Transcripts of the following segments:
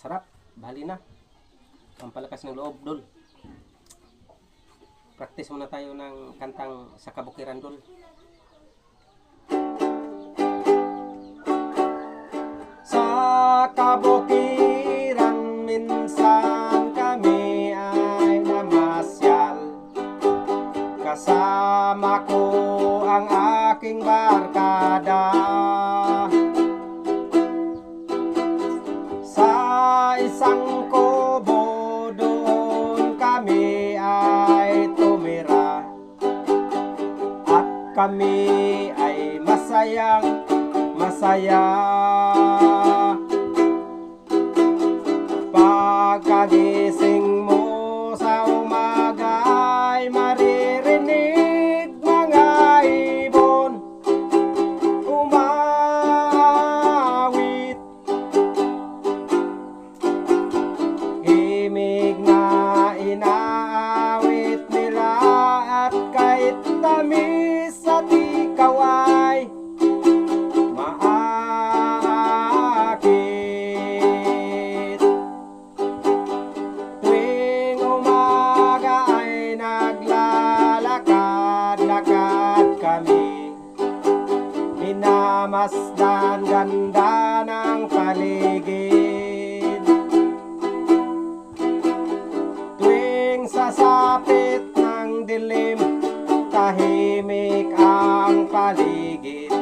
Sarap. Bali na. Pampalakas ng loob, Dol. Practice muna tayo ng kantang sa kabukiran, Dol. Sa kabukiran minsan kami ay namasyal. Kasama ko ang aking barkada. Sa isang kubo doon kami ay tumira. At kami ay masayang masaya. Pagkagising mo sa umaga ay maririnig mga ibon umawit. Himig na inaawit nila at kahit tamis at ikaw ay maakit. Tuwing umaga ay naglalakad-lakad kami, minamasdan ganda ng paligid. Tuwing sasapit ng dilim, tahimik ang paligid.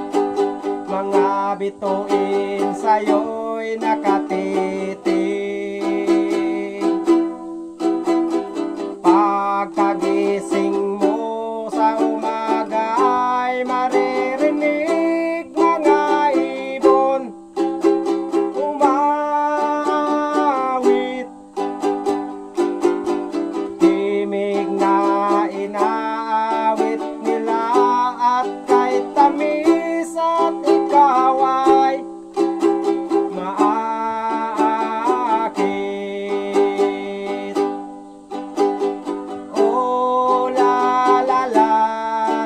Mga bituin sa'yo'y nakatitig. Pagkagising mo sa umaga ay maririnig mga ibon umawit. Himig na inaawit nila at kahit tamis at ikaw ay maakit. Oh la la la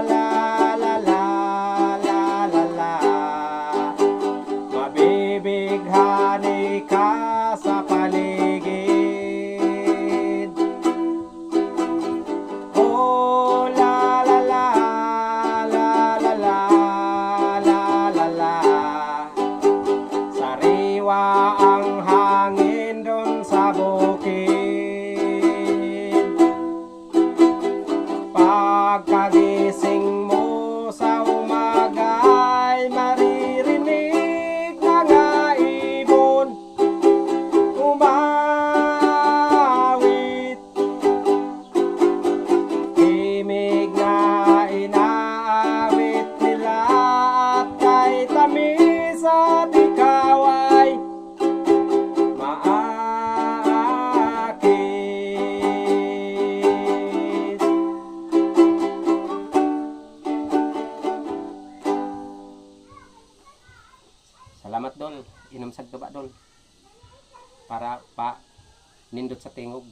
la la la la la la, mabibighani ka sa paligid. Oh la la la la la la la la la, sariwa ang hangin doon sa bukid. Pagkagising mo sa umaga ay maririnig mga ibon umawit. Himig na inaawit nila at kahit tamis at ikaw ay maakit. Salamat, Dol. Inom sa tuba, Dol. Para pa nindot sa tingog.